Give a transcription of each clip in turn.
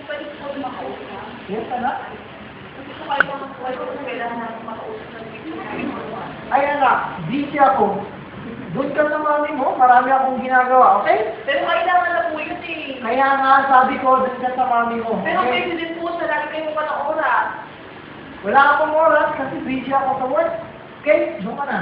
pwede ko kami makausap. Yes, anak? Kasi kung kayo kung kailangan natin makausap ng Ay, anak, busy ako. Doon ka sa mami mo, marami akong ginagawa, okay? Pero kailangan na po yun eh. Kaya nga, sabi ko, doon ka sa mami mo. Pero okay? pwede din po sa lagi kayo pa ng oras. Wala akong oras kasi busy ako sa work. Okay, doon ka na.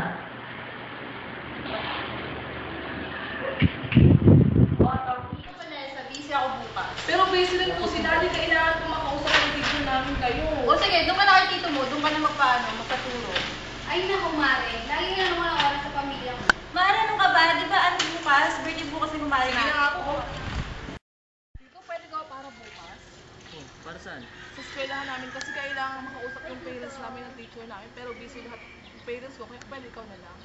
Busy ako bukas. Pero busy din po si Daddy, kailangan ko makausap ng video namin kayo. O sige, doon ka na kay tito mo, doon ka na magpaturo. Ay naku, Mare. Lagi nga naman ang oras sa pamilya mo. Mare, ano ka ba? Di ba ano bukas? Birthday bukas ni Mare Sige na. nga po. Dito pwede ka para bukas. Oh, para saan? Sa eskwelahan namin kasi kailangan makausap yung parents namin ng teacher namin. Pero busy lahat yung parents ko, kaya pwede ikaw na lang.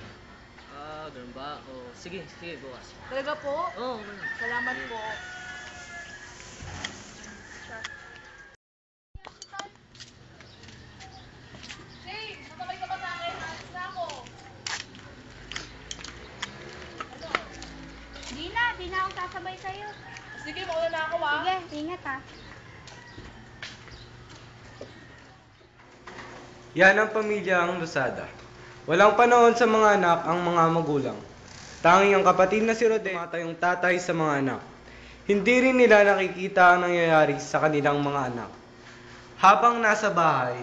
Ah, ganun ba? Oh, sige, bukas. Talaga po? Oh, ganun. Salamat po. Hey, masabay ka ba sa akin? Alis na ako. Di na ako sasabay sa'yo. Sige, mauna na ako ah. Sige, ingat ha. Yan ang pamilyang Losada. Walang panahon sa mga anak ang mga magulang. Tanging ang kapatid na si Rodel, yung tatay sa mga anak. Hindi rin nila nakikita ang nangyayari sa kanilang mga anak. Habang nasa bahay,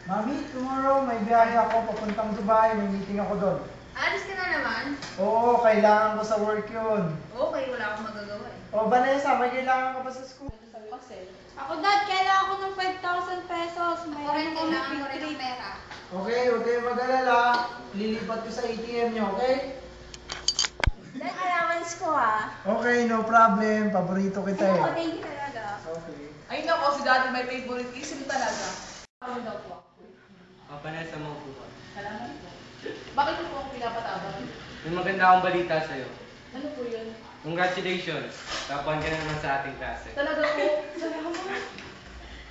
Mami, tomorrow may biyahe ako papuntang Dubai. May meeting ako doon. Alis ka na naman? Oo, kailangan ko sa work yun. Okay, wala akong magagawa eh. O, Vanessa, may kailangan ka pa sa school? Ako, Dad, kailangan ko ng 5,000 pesos. May Ako rin, ano kailangan ko free rin ng trip. pera. Okay, huwag kayong mag-alala. Lilipat ko sa ATM nyo, okay? Dad, allowance ko ha. Okay, no problem. Paborito kita eh. Oo, thank you talaga. Okay. Ay nako, si Daddy may favorite isim talaga. Ano daw po? Vanessa mo po. Salamat po. Bakit po ako pinapatawag? May maganda akong balita sa'yo. Ano po yun? Congratulations! Tapuan ka na naman sa ating klase. Talaga po, salamat.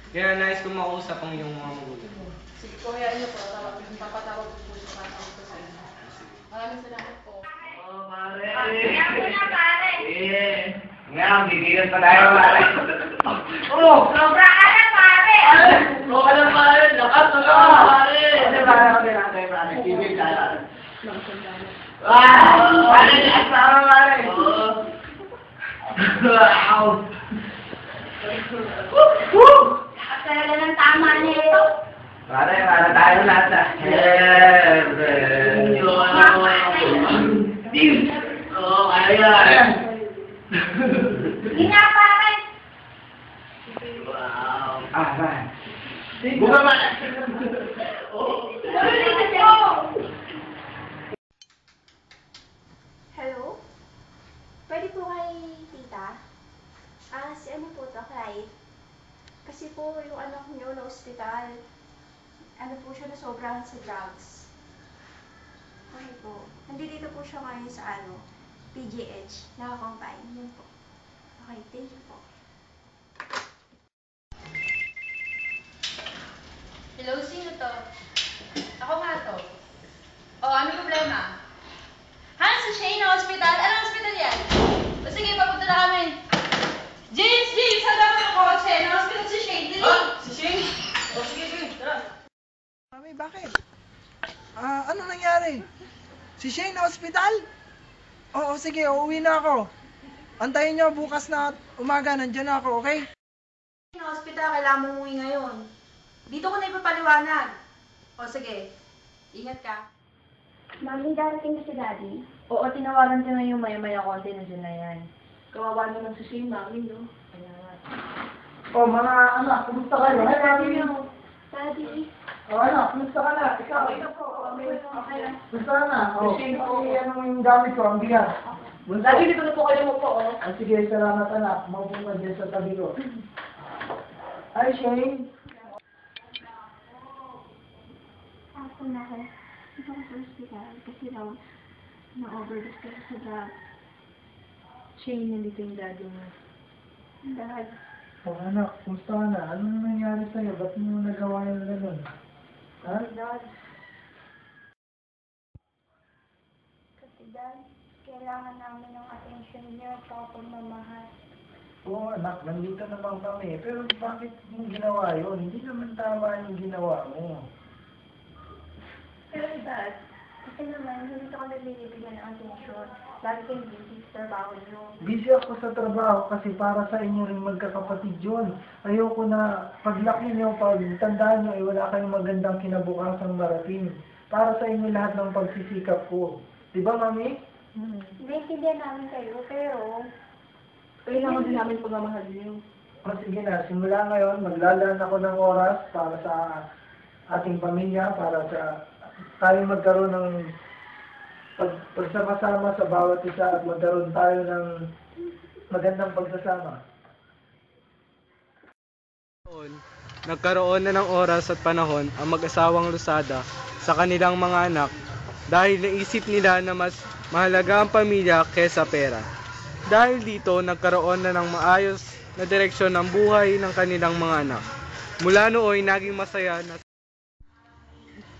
Kaya nais kong makausap ang iyong mga magulang. Sige po, hayaan niyo po. Papatawag ko po siya para ako sa inyo. Maraming salamat po. Oh, pare. Kaya ko na, pare. Eh, ngayon, gigilan pa tayo, pare. Oh, Sobra ka na, pare. oh, ka lang, pare. Lakas na ka, pare. Ano, pare, pare. Gigil tayo. Pare, lakas na ka, pare. Wow. Lakas talaga ng tama niya ito. Pare, para tayo lahat na. Oh, kaya. Hindi nga, pare. Wow. Ah, man. Buka man. Hello? Pwede po kay tita? Si ano po to, Clyde? Kasi po, yung anak niyo na ospital. Ano po siya, nasobrahan sa drugs. Okay po. Nandito po siya ngayon sa PGH. Nakakompine. Yun po. Okay, thank you po. Hello, sino to? Ako nga to. Oh, ano problema? Si Shane na hospital? Anong hospital yan? O sige, papunta na kami. James! Handa ka ng kotse. Na-hospital si Shane. Dali! Si Shane? Oh, sige, tara. Mami, bakit? Ano nangyari? Si Shane na ospital? Oo, sige, uuwi na ako. Antayin nyo, bukas na umaga, nandiyan na ako, okay? Sa hospital, kailangan mo umuwi ngayon. Dito ko na ipapaliwanag. O sige, ingat ka. Mami, darating na si Daddy. Oo, tinawaran ko na yung maya-maya konti na dyan na yan. Kawawa naman si Shane, mami, no? Kaya nga. O, mga anak, kumusta kayo? Ay, mami nyo. Daddy. O, anak, kumusta ka na? Ikaw, Okay lang. kumusta ka na? O, ano yung gamit ko, ang bigat. Daddy, dito na po kayo mo po, oh. Ay, sige, salamat anak. Maupo ka dyan sa tabi ko. Ay, Shane. Ako na ako. Ito ko sa ospital kasi raw na-overdose kasi sa drugs. Shane, nandito yung daddy mo. Dad, O, anak, kumusta ka na? Ano nangyari sa'yo? Ba't mo nagawa yung gano'n? Ha? Dad. Kasi Dad, kailangan namin ng attention niyo at pagmamahal. O, ko, anak, nandito naman kami. Pero bakit mo ginawa yun? Hindi naman tama yung ginawa mo. Pero Dad, kasi naman, hindi ko nagbibigyan ng atensyon. Lagi kayong busy sa trabaho niyo. Busy ako sa trabaho kasi para sa inyo rin magkakapatid yun. Ayoko na paglaki niyo, pag tandaan niyo, wala kayong magandang kinabukasang marating. Para sa inyo lahat ng pagsisikap ko. Diba, Mami? Naintindihan namin kayo, pero Kailangan din namin pagmamahal niyo. O sige na, simula ngayon, maglalaan ako ng oras para sa ating pamilya, para sa tayo magkaroon ng pagsama-sama sa bawat isa at magkaroon tayo ng magandang pagsasama. Nagkaroon na ng oras at panahon ang mag-asawang Losada sa kanilang mga anak dahil naisip nila na mas mahalaga ang pamilya kesa pera. Dahil dito, nagkaroon na ng maayos na direksyon ng buhay ng kanilang mga anak. Mula nooy, naging masaya na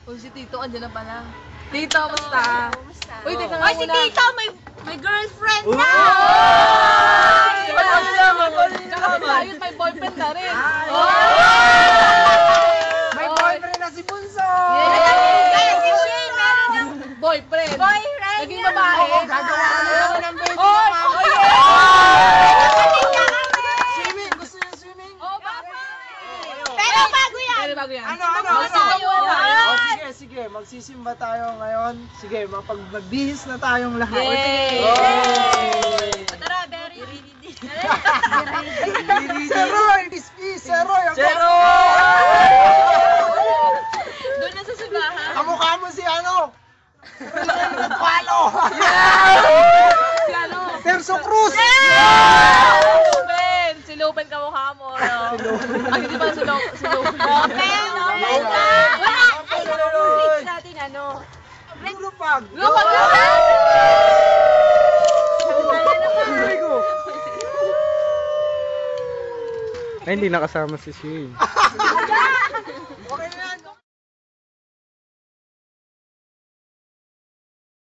Uy, si Tito, andyan na pala. Tito, basta. Uy, teka nga Ay, si muna. Tito, may girlfriend na! Ayun, may boyfriend na rin. May boyfriend na si Bunso! Kaya si Shane, meron ng Boyfriend. boyfriend Naging niya. babae. Gagawa ka na naman ng baby. Oy! Kapatid niya kami. Swimming! Gusto niyo swimming? Oh, bakit? Pero bago yan. Pero bago yan. Ano? Tayo. O sige, magsisimba tayo ngayon. Sige, magbihis na tayong lahat. Yay! Yay! Tara, very ready. Seroy! Dismiss! Seroy! Doon na sa simbahan. Kamukha mo si ano? Nagpalo! Si ano? Terso Cruz! Si Lupen kamukha mo. No? Ay, hindi pa si Lupen. Open, open ka. Wala. Ay, Lulupag! natin ano. Lulupag! Lupag na! ay, hindi nakasama si Shane. Okay na yan!